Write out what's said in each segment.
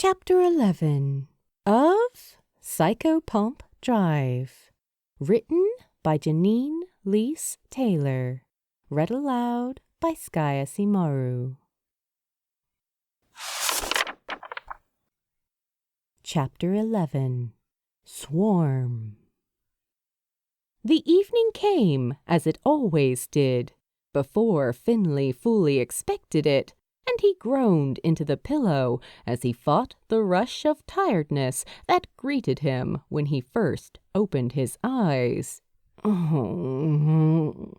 Chapter 11 of Psychopomp Drive. Written by Janeen Leese-Taylor. Read aloud by Skaya Simaru. Chapter 11 Swarm. The evening came, as it always did, before Finley fully expected it, and he groaned into the pillow as he fought the rush of tiredness that greeted him when he first opened his eyes. Am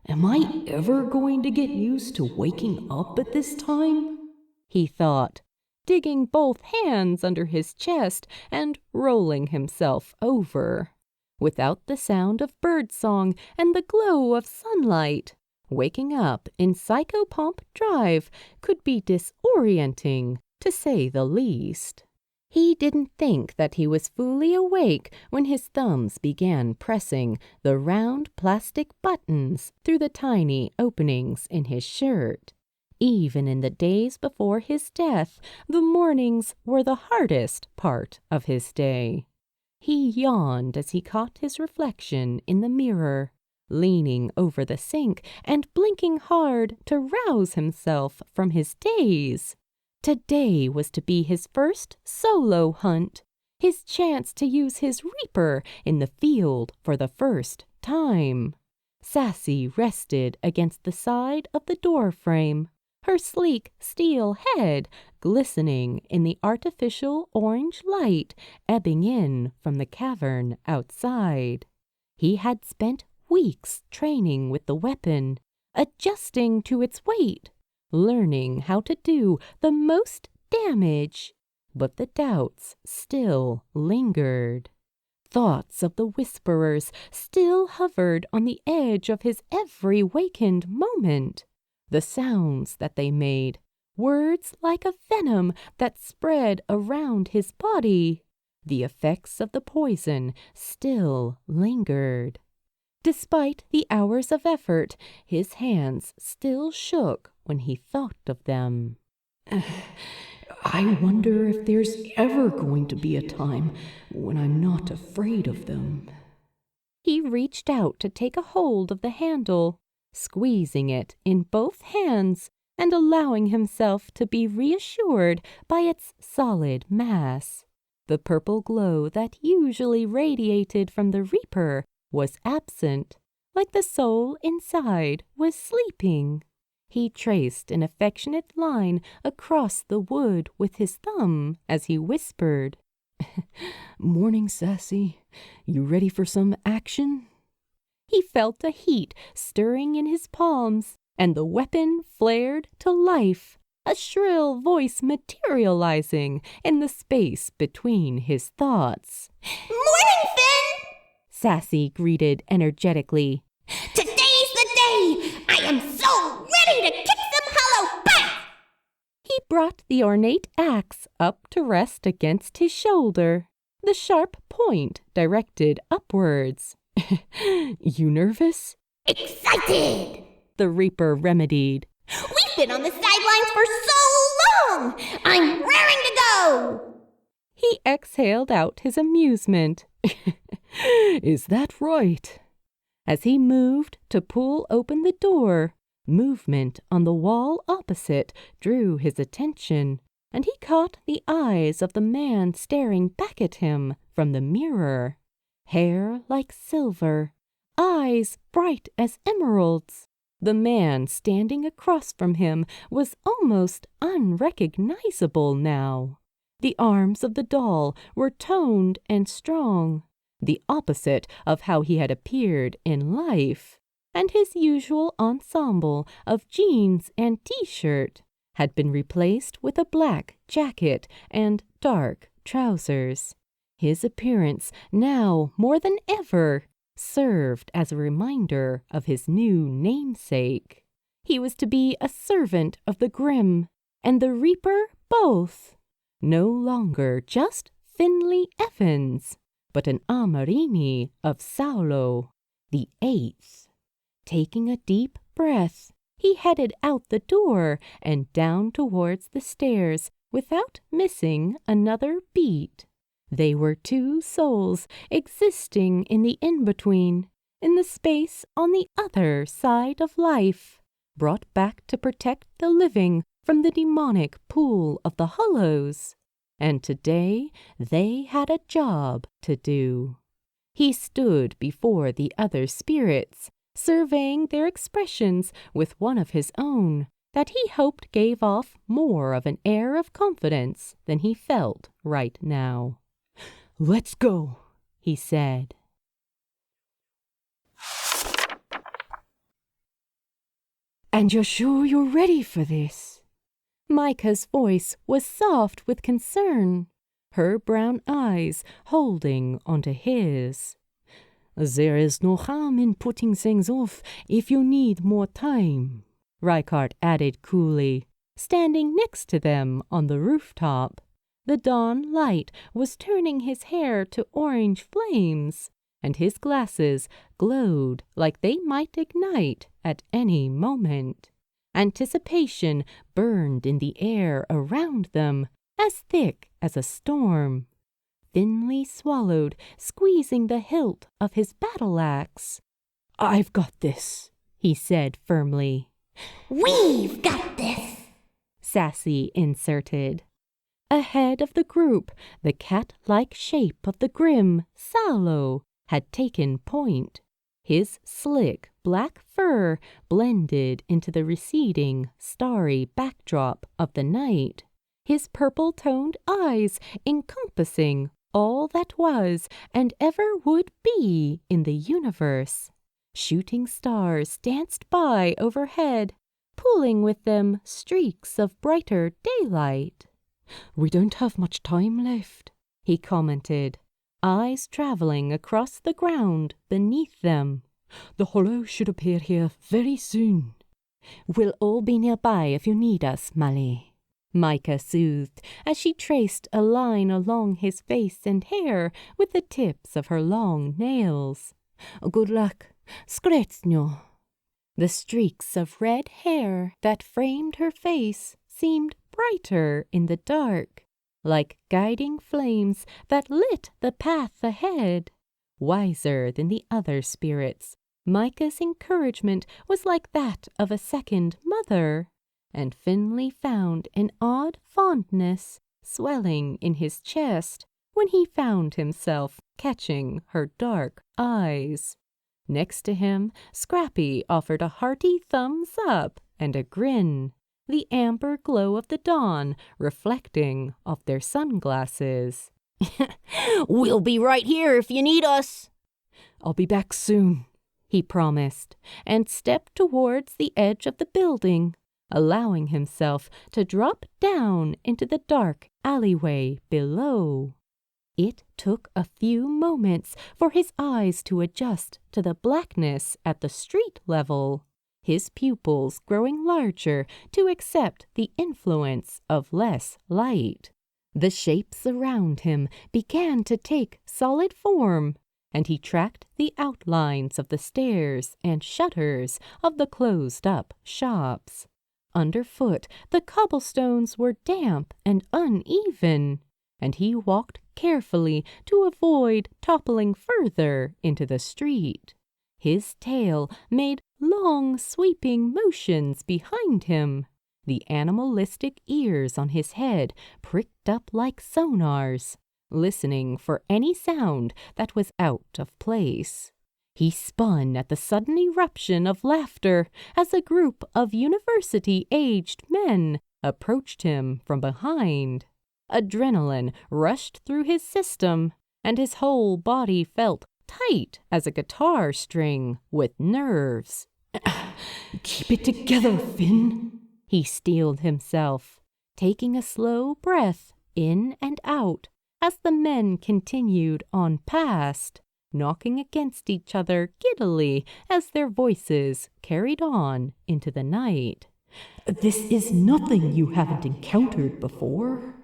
I ever going to get used to waking up at this time? He thought, digging both hands under his chest and rolling himself over. Without the sound of birdsong and the glow of sunlight, waking up in Psychopomp Drive could be disorienting, to say the least. He didn't think that he was fully awake when his thumbs began pressing the round plastic buttons through the tiny openings in his shirt. Even in the days before his death, the mornings were the hardest part of his day. He yawned as he caught his reflection in the mirror, leaning over the sink and blinking hard to rouse himself from his daze. Today was to be his first solo hunt, his chance to use his reaper in the field for the first time. Sassy rested against the side of the door frame, her sleek steel head glistening in the artificial orange light ebbing in from the cavern outside. He had spent weeks training with the weapon, adjusting to its weight, learning how to do the most damage. But the doubts still lingered. Thoughts of the whisperers still hovered on the edge of his every wakened moment. The sounds that they made, words like a venom that spread around his body. The effects of the poison still lingered. Despite the hours of effort, his hands still shook when he thought of them. I wonder if there's ever going to be a time when I'm not afraid of them. He reached out to take a hold of the handle, squeezing it in both hands and allowing himself to be reassured by its solid mass. The purple glow that usually radiated from the reaper was absent, like the soul inside was sleeping. He traced an affectionate line across the wood with his thumb as he whispered, "Morning, Sassy. You ready for some action?" He felt a heat stirring in his palms, and the weapon flared to life, a shrill voice materializing in the space between his thoughts. "Morning, Finn!" Sassy greeted energetically. "Today's the day! I am so ready to kick some hollow butt!" He brought the ornate axe up to rest against his shoulder, the sharp point directed upwards. You nervous? "Excited!" the reaper remedied. "We've been on the sidelines for so long! I'm raring to go!" He exhaled out his amusement. Is that right? As he moved to pull open the door, movement on the wall opposite drew his attention, and he caught the eyes of the man staring back at him from the mirror. Hair like silver, eyes bright as emeralds. The man standing across from him was almost unrecognizable now. The arms of the doll were toned and strong, the opposite of how he had appeared in life, and his usual ensemble of jeans and t-shirt had been replaced with a black jacket and dark trousers. His appearance, now more than ever, served as a reminder of his new namesake. He was to be a servant of the Grim and the Reaper both. No longer just Finley Evans, but an Amarini of Saulo, the 8th. Taking a deep breath, he headed out the door and down towards the stairs without missing another beat. They were two souls existing in the in-between, in the space on the other side of life, brought back to protect the living from the demonic pool of the hollows. And today they had a job to do. He stood before the other spirits, surveying their expressions with one of his own that he hoped gave off more of an air of confidence than he felt right now. "Let's go," he said. "And you're sure you're ready for this?" Micah's voice was soft with concern, her brown eyes holding onto his. "There is no harm in putting things off if you need more time," Rykard added coolly, standing next to them on the rooftop. The dawn light was turning his hair to orange flames, and his glasses glowed like they might ignite at any moment. Anticipation burned in the air around them, as thick as a storm. Thinly swallowed, squeezing the hilt of his battle-axe. "I've got this," he said firmly. "We've got this," Sassy inserted. Ahead of the group, the cat-like shape of the grim Sallow had taken point. His slick black fur blended into the receding, starry backdrop of the night, his purple-toned eyes encompassing all that was and ever would be in the universe. Shooting stars danced by overhead, pulling with them streaks of brighter daylight. "We don't have much time left," he commented, eyes traveling across the ground beneath them. "The hollow should appear here very soon." "We'll all be nearby if you need us, Mali," Micah soothed as she traced a line along his face and hair with the tips of her long nails. "Good luck. Skretznyo." The streaks of red hair that framed her face seemed brighter in the dark, like guiding flames that lit the path ahead. Wiser than the other spirits, Micah's encouragement was like that of a second mother, and Finley found an odd fondness swelling in his chest when he found himself catching her dark eyes. Next to him, Scrappy offered a hearty thumbs up and a grin, the amber glow of the dawn reflecting off their sunglasses. "We'll be right here if you need us." "I'll be back soon," he promised, and stepped towards the edge of the building, allowing himself to drop down into the dark alleyway below. It took a few moments for his eyes to adjust to the blackness at the street level, his pupils growing larger to accept the influence of less light. The shapes around him began to take solid form, and he tracked the outlines of the stairs and shutters of the closed-up shops. Underfoot, the cobblestones were damp and uneven, and he walked carefully to avoid toppling further into the street. His tail made long, sweeping motions behind him. The animalistic ears on his head pricked up like sonars, listening for any sound that was out of place. He spun at the sudden eruption of laughter as a group of university-aged men approached him from behind. Adrenaline rushed through his system, and his whole body felt tight as a guitar string with nerves. "Keep it together, Finn," he steeled himself, taking a slow breath in and out as the men continued on past, knocking against each other giddily as their voices carried on into the night. "This is nothing you haven't encountered before."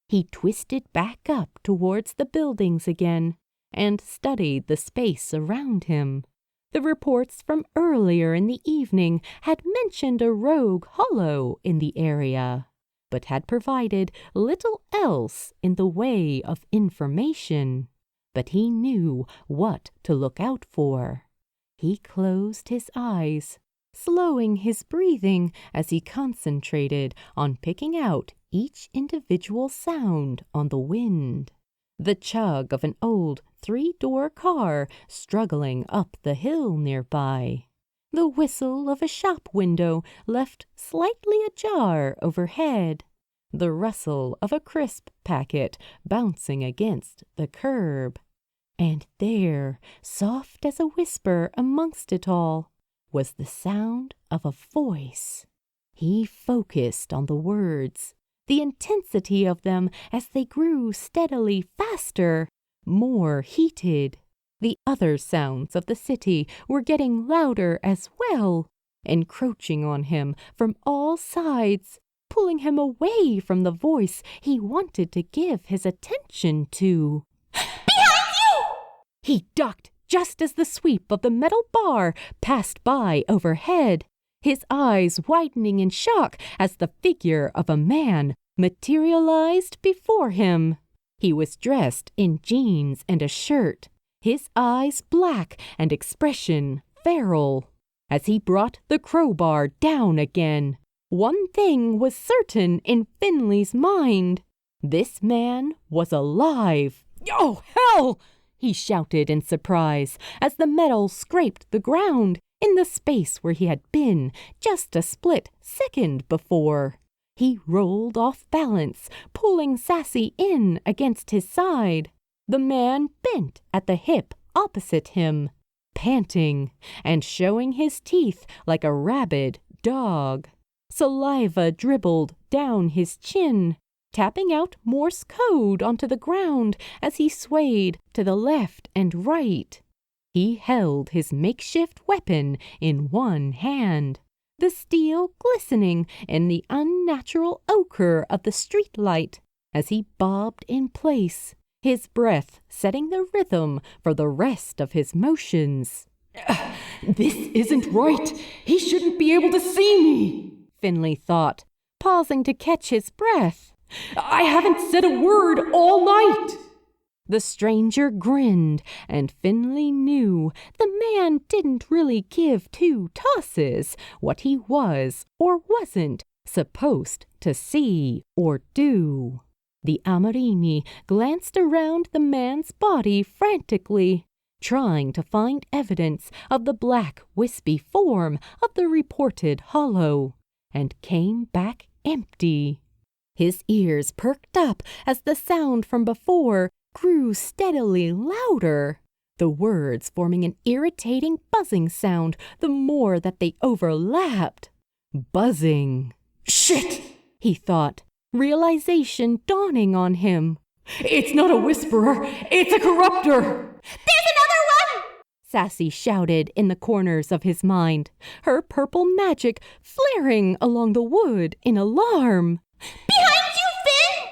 He twisted back up towards the buildings again and studied the space around him. The reports from earlier in the evening had mentioned a rogue hollow in the area. but had provided little else in the way of information. But he knew what to look out for. He closed his eyes, slowing his breathing as he concentrated on picking out each individual sound on the wind. The chug of an old 3-door car struggling up the hill nearby. The whistle of a shop window left slightly ajar overhead. The rustle of a crisp packet bouncing against the curb. And there, soft as a whisper amongst it all, was the sound of a voice. He focused on the words, the intensity of them as they grew steadily faster, more heated. The other sounds of the city were getting louder as well, encroaching on him from all sides, pulling him away from the voice he wanted to give his attention to. Behind you! He ducked just as the sweep of the metal bar passed by overhead, his eyes widening in shock as the figure of a man materialized before him. He was dressed in jeans and a shirt, his eyes black and expression feral. As he brought the crowbar down again, one thing was certain in Finley's mind. This man was alive. "Oh, hell!" he shouted in surprise as the metal scraped the ground in the space where he had been just a split second before. He rolled off balance, pulling Sassy in against his side. The man bent at the hip opposite him, panting and showing his teeth like a rabid dog. Saliva dribbled down his chin, tapping out Morse code onto the ground as he swayed to the left and right. He held his makeshift weapon in one hand, the steel glistening in the unnatural ochre of the streetlight as he bobbed in place, his breath setting the rhythm for the rest of his motions. This isn't right. He shouldn't be able to see me, Finley thought, pausing to catch his breath. I haven't said a word all night. The stranger grinned, and Finley knew the man didn't really give two tosses what he was or wasn't supposed to see or do. The Amarini glanced around the man's body frantically, trying to find evidence of the black, wispy form of the reported hollow, and came back empty. His ears perked up as the sound from before grew steadily louder, the words forming an irritating buzzing sound the more that they overlapped. Buzzing. Shit, he thought, realization dawning on him. It's not a whisperer, it's a corruptor. There's another one! Sassy shouted in the corners of his mind, her purple magic flaring along the wood in alarm. Behind you, Finn!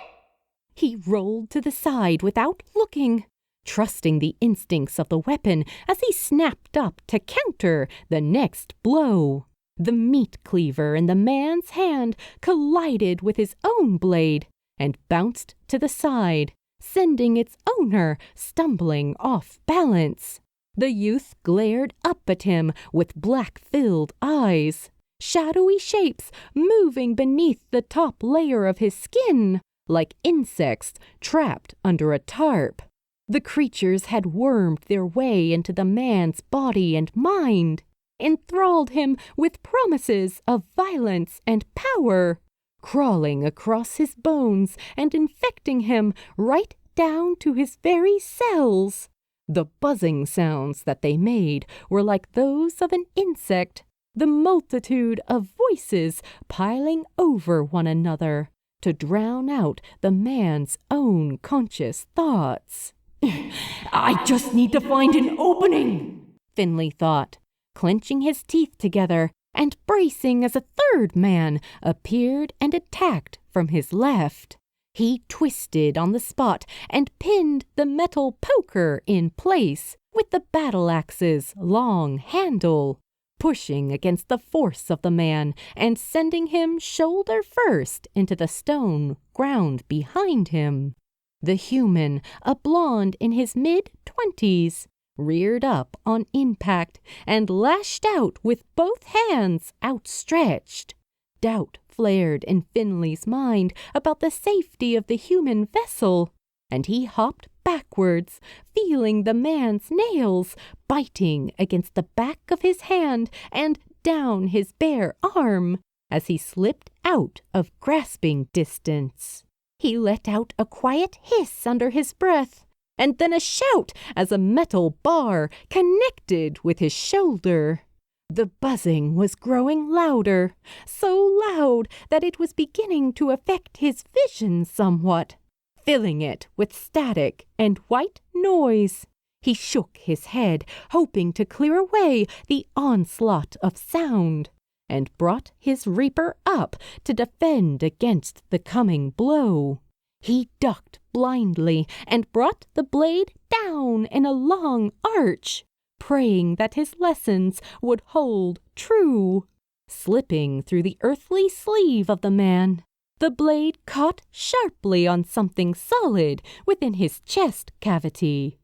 He rolled to the side without looking, trusting the instincts of the weapon as he snapped up to counter the next blow. The meat cleaver in the man's hand collided with his own blade and bounced to the side, sending its owner stumbling off balance. The youth glared up at him with black-filled eyes, shadowy shapes moving beneath the top layer of his skin, like insects trapped under a tarp. The creatures had wormed their way into the man's body and mind, enthralled him with promises of violence and power, crawling across his bones and infecting him right down to his very cells. The buzzing sounds that they made were like those of an insect, the multitude of voices piling over one another to drown out the man's own conscious thoughts. I just need to find an opening, Finley thought, clenching his teeth together and bracing as a third man appeared and attacked from his left. He twisted on the spot and pinned the metal poker in place with the battle axe's long handle, pushing against the force of the man and sending him shoulder first into the stone ground behind him. The human, a blonde in his mid-20s, reared up on impact and lashed out with both hands outstretched. Doubt flared in Finley's mind about the safety of the human vessel, and he hopped backwards, feeling the man's nails biting against the back of his hand and down his bare arm as he slipped out of grasping distance. He let out a quiet hiss under his breath, and then a shout as a metal bar connected with his shoulder. The buzzing was growing louder, so loud that it was beginning to affect his vision somewhat, filling it with static and white noise. He shook his head, hoping to clear away the onslaught of sound, and brought his reaper up to defend against the coming blow. He ducked blindly and brought the blade down in a long arch, praying that his lessons would hold true. Slipping through the earthly sleeve of the man, the blade caught sharply on something solid within his chest cavity.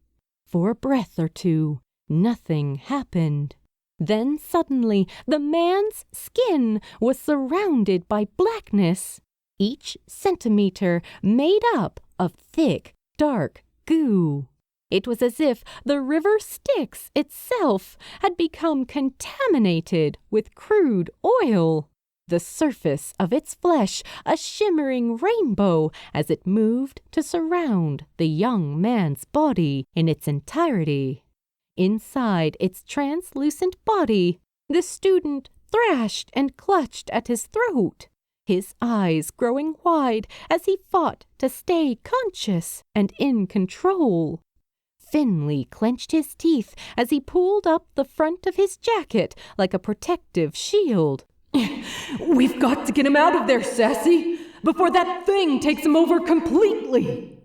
For a breath or two, nothing happened. Then suddenly the man's skin was surrounded by blackness, each centimeter made up of thick, dark goo. It was as if the river Styx itself had become contaminated with crude oil. The surface of its flesh a shimmering rainbow as it moved to surround the young man's body in its entirety. Inside its translucent body, the student thrashed and clutched at his throat, his eyes growing wide as he fought to stay conscious and in control. Finley clenched his teeth as he pulled up the front of his jacket like a protective shield. We've got to get him out of there, Sassy, before that thing takes him over completely.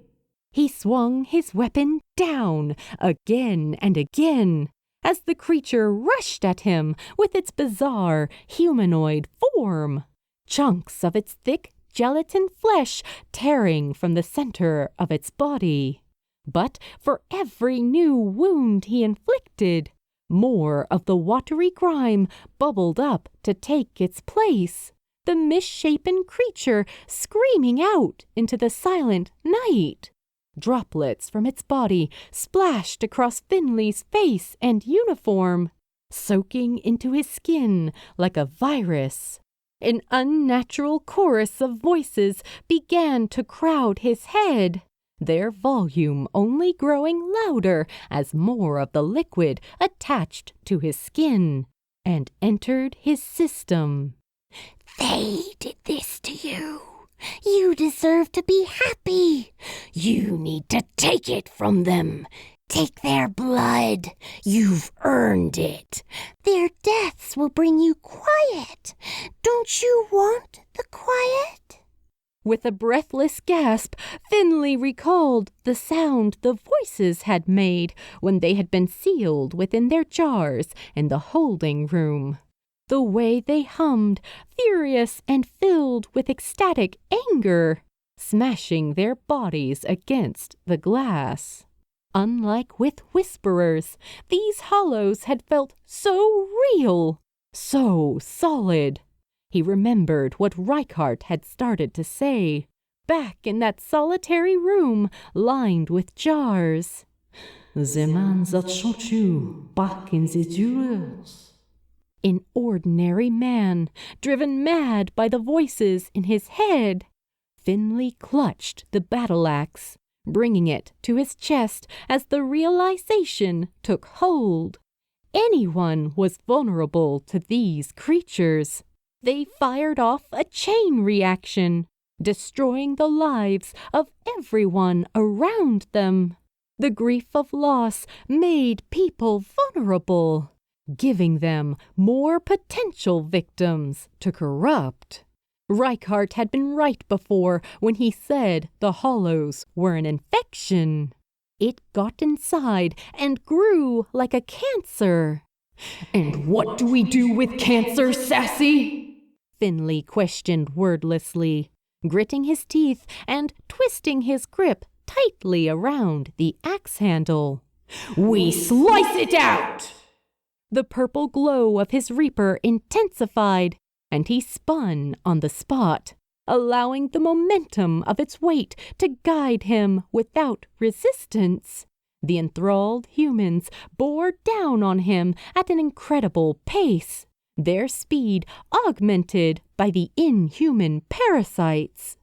He swung his weapon down again and again as the creature rushed at him with its bizarre humanoid form, chunks of its thick gelatin flesh tearing from the center of its body. But for every new wound he inflicted, more of the watery grime bubbled up to take its place, the misshapen creature screaming out into the silent night. Droplets from its body splashed across Finley's face and uniform, soaking into his skin like a virus. An unnatural chorus of voices began to crowd his head, their volume only growing louder as more of the liquid attached to his skin and entered his system. They did this to you. You deserve to be happy. You need to take it from them. Take their blood. You've earned it. Their deaths will bring you quiet. Don't you want the quiet? With a breathless gasp, Finley recalled the sound the voices had made when they had been sealed within their jars in the holding room. The way they hummed, furious and filled with ecstatic anger, smashing their bodies against the glass. Unlike with whisperers, these hollows had felt so real, so solid. He remembered what Reichardt had started to say, back in that solitary room lined with jars. The man that shot you back in the jewels. An ordinary man, driven mad by the voices in his head. Finley clutched the battle axe, bringing it to his chest as the realization took hold. Anyone was vulnerable to these creatures. They fired off a chain reaction, destroying the lives of everyone around them. The grief of loss made people vulnerable, giving them more potential victims to corrupt. Reichardt had been right before when he said the hollows were an infection. It got inside and grew like a cancer. And what do we do with cancer, Sassy? Finley questioned wordlessly, gritting his teeth and twisting his grip tightly around the axe handle. We slice it out! The purple glow of his reaper intensified, and he spun on the spot, allowing the momentum of its weight to guide him without resistance. The enthralled humans bore down on him at an incredible pace, their speed augmented by the inhuman parasites.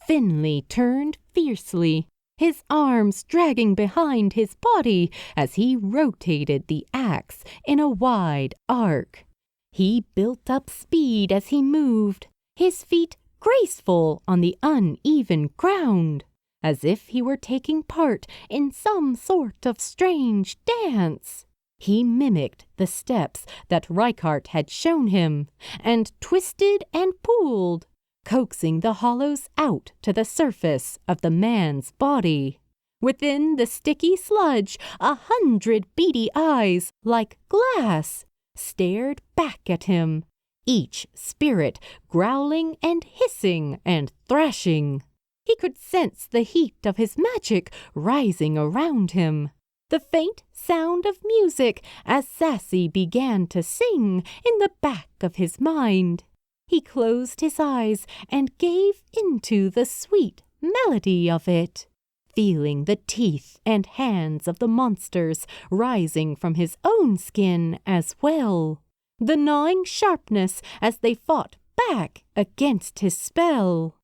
Finley turned fiercely, his arms dragging behind his body as he rotated the axe in a wide arc. He built up speed as he moved, his feet graceful on the uneven ground, as if he were taking part in some sort of strange dance. He mimicked the steps that Reichardt had shown him, and twisted and pulled, coaxing the hollows out to the surface of the man's body. Within the sticky sludge, 100 beady eyes, like glass, stared back at him, each spirit growling and hissing and thrashing. He could sense the heat of his magic rising around him. The faint sound of music as Sassy began to sing in the back of his mind. He closed his eyes and gave into the sweet melody of it, feeling the teeth and hands of the monsters rising from his own skin as well, the gnawing sharpness as they fought back against his spell.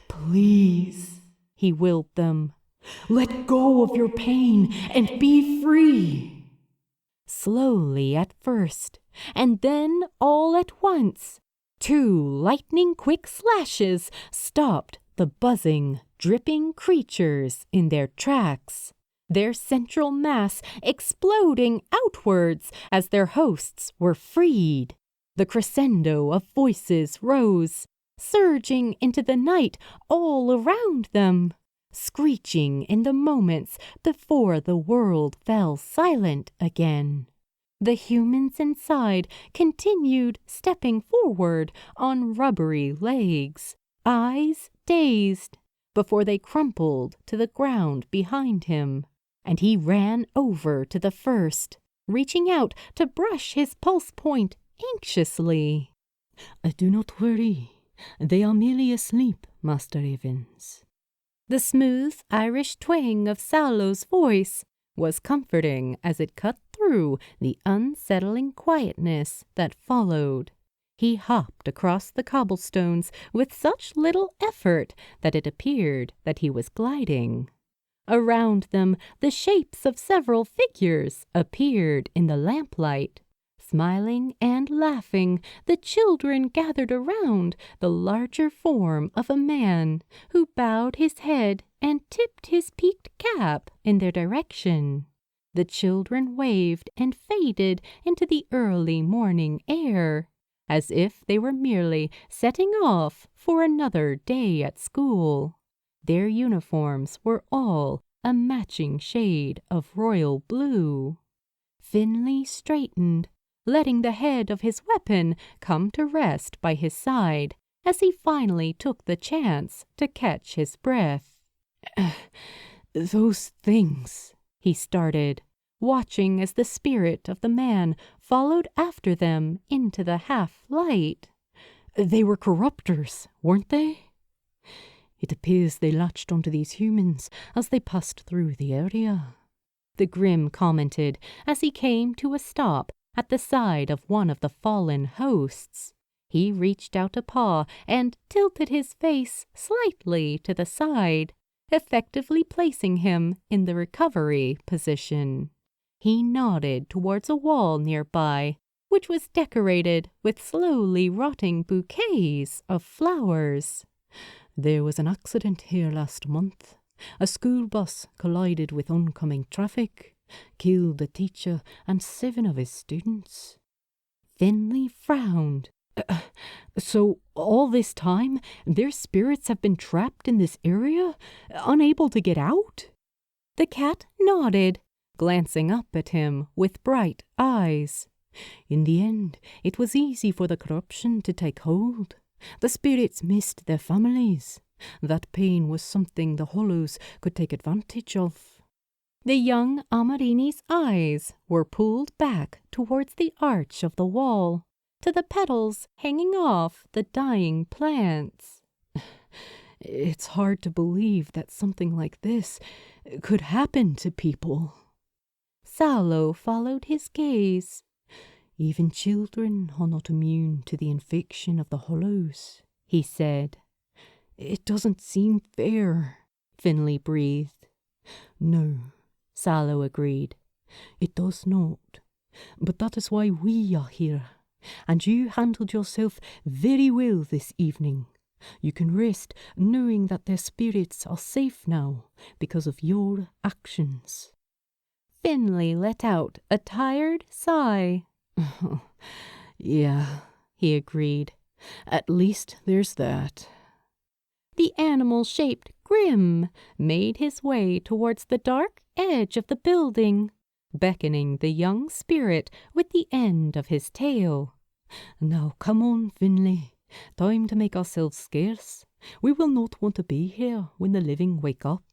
Please, he willed them. Let go of your pain and be free. Slowly at first, and then all at once, 2 lightning-quick slashes stopped the buzzing, dripping creatures in their tracks, their central mass exploding outwards as their hosts were freed. The crescendo of voices rose, surging into the night all around them, screeching in the moments before the world fell silent again. The humans inside continued stepping forward on rubbery legs, eyes dazed, before they crumpled to the ground behind him, and he ran over to the first, reaching out to brush his pulse point anxiously. Do not worry. They are merely asleep, Master Evans. The smooth Irish twang of Salo's voice was comforting as it cut through the unsettling quietness that followed. He hopped across the cobblestones with such little effort that it appeared that he was gliding. Around them, the shapes of several figures appeared in the lamplight. Smiling and laughing, the children gathered around the larger form of a man who bowed his head and tipped his peaked cap in their direction. The children waved and faded into the early morning air, as if they were merely setting off for another day at school. Their uniforms were all a matching shade of royal blue. Finley straightened, letting the head of his weapon come to rest by his side as he finally took the chance to catch his breath. Those things, he started, watching as the spirit of the man followed after them into the half-light. They were corruptors, weren't they? It appears they latched onto these humans as they passed through the area, the Grim commented as he came to a stop at the side of one of the fallen hosts. He reached out a paw and tilted his face slightly to the side, effectively placing him in the recovery position. He nodded towards a wall nearby, which was decorated with slowly rotting bouquets of flowers. There was an accident here last month. A school bus collided with oncoming traffic, killed a teacher and 7 of his students. Finley frowned. So all this time, their spirits have been trapped in this area, unable to get out? The cat nodded, glancing up at him with bright eyes. In the end, it was easy for the corruption to take hold. The spirits missed their families. That pain was something the Hollows could take advantage of. The young Amarini's eyes were pulled back towards the arch of the wall, to the petals hanging off the dying plants. It's hard to believe that something like this could happen to people. Salo followed his gaze. Even children are not immune to the infection of the Hollows, he said. It doesn't seem fair, Finley breathed. No, Salo agreed. It does not. But that is why we are here. And you handled yourself very well this evening. You can rest knowing that their spirits are safe now because of your actions. Finley let out a tired sigh. Yeah, he agreed. At least there's that. The animal-shaped Grim made his way towards the dark edge of the building, beckoning the young spirit with the end of his tail. Now come on, Finley. Time to make ourselves scarce. We will not want to be here when the living wake up.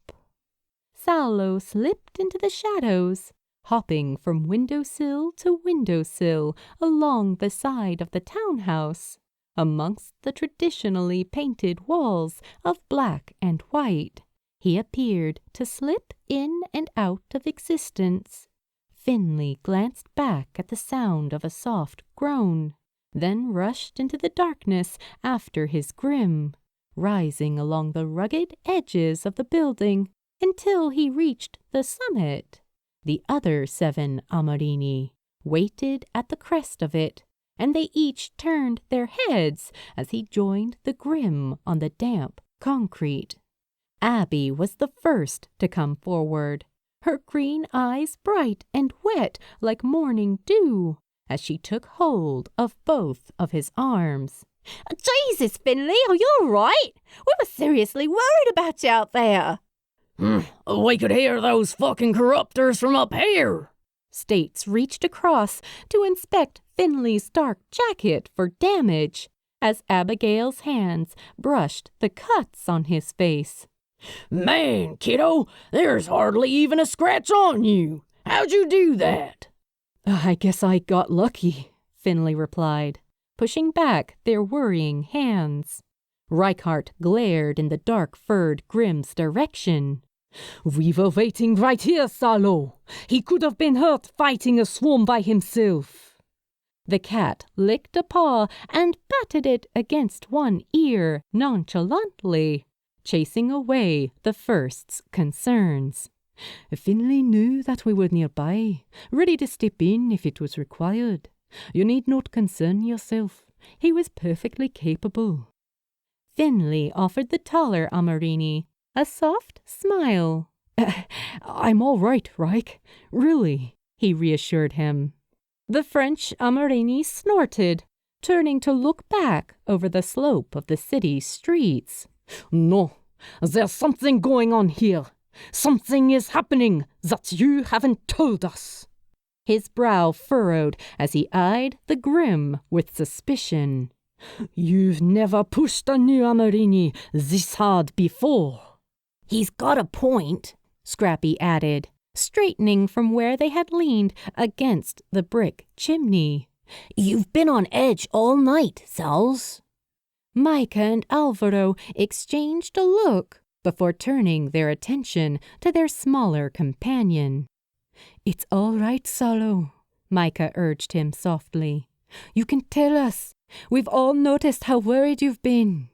Salo slipped into the shadows, hopping from windowsill to windowsill along the side of the townhouse, amongst the traditionally painted walls of black and white. He appeared to slip in and out of existence. Finley glanced back at the sound of a soft groan, then rushed into the darkness after his Grim, rising along the rugged edges of the building until he reached the summit. The other 7 Amarini waited at the crest of it, and they each turned their heads as he joined the Grim on the damp concrete. Abby was the first to come forward, her green eyes bright and wet like morning dew, as she took hold of both of his arms. Jesus, Finley, are you all right? We were seriously worried about you out there. We could hear those fucking corruptors from up here. States reached across to inspect Finley's dark jacket for damage, as Abigail's hands brushed the cuts on his face. Man, kiddo, there's hardly even a scratch on you. How'd you do that? I guess I got lucky, Finley replied, pushing back their worrying hands. Reichardt glared in the dark-furred Grim's direction. We were waiting right here, Salo. He could have been hurt fighting a swarm by himself. The cat licked a paw and batted it against one ear nonchalantly, chasing away the first's concerns. Finley knew that we were nearby, ready to step in if it was required. You need not concern yourself. He was perfectly capable. Finley offered the taller Amarini a soft smile. I'm all right, Reich. Really, he reassured him. The French Amarini snorted, turning to look back over the slope of the city streets. No, there's something going on here. Something is happening that you haven't told us. His brow furrowed as he eyed the Grim with suspicion. You've never pushed a new Amarini this hard before. He's got a point, Scrappy added, straightening from where they had leaned against the brick chimney. You've been on edge all night, Sals. Micah and Alvaro exchanged a look before turning their attention to their smaller companion. It's all right, Salo, Micah urged him softly. You can tell us. We've all noticed how worried you've been.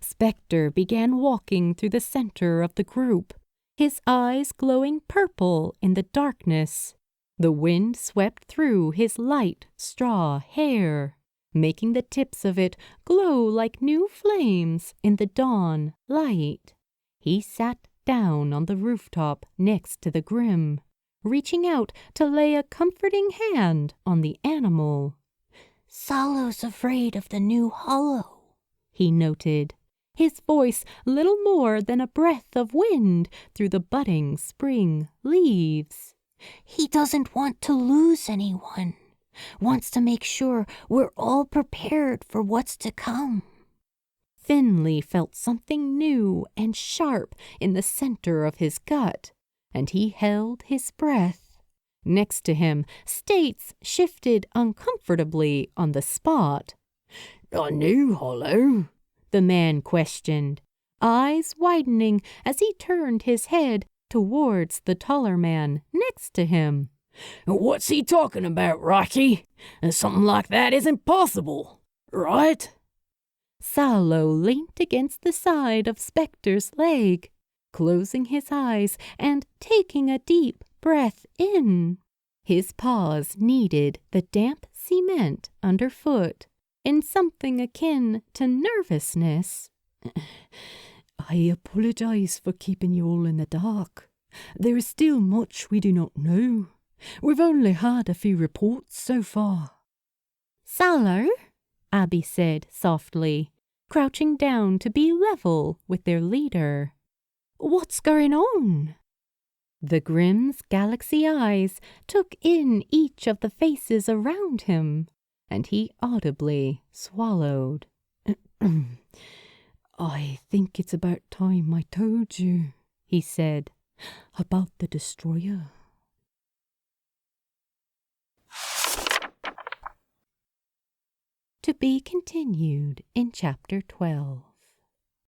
Spectre began walking through the center of the group, his eyes glowing purple in the darkness. The wind swept through his light straw hair, making the tips of it glow like new flames in the dawn light. He sat down on the rooftop next to the Grim, reaching out to lay a comforting hand on the animal. Salo's afraid of the new hollow, he noted, his voice little more than a breath of wind through the budding spring leaves. He doesn't want to lose anyone. Wants to make sure we're all prepared for what's to come. Finley felt something new and sharp in the center of his gut, and he held his breath. Next to him, States shifted uncomfortably on the spot. "A new hollow?" the man questioned, eyes widening as he turned his head towards the taller man next to him. "What's he talking about, Rocky? Something like that isn't possible, right?" Salo leaned against the side of Spectre's leg, closing his eyes and taking a deep breath in. His paws kneaded the damp cement underfoot in something akin to nervousness. I apologize for keeping you all in the dark. There is still much we do not know. We've only had a few reports so far. Salo, Abby said softly, crouching down to be level with their leader. What's going on? The Grimm's galaxy eyes took in each of the faces around him, and he audibly swallowed. I think it's about time I told you, he said, about the destroyer. To be continued in Chapter 12.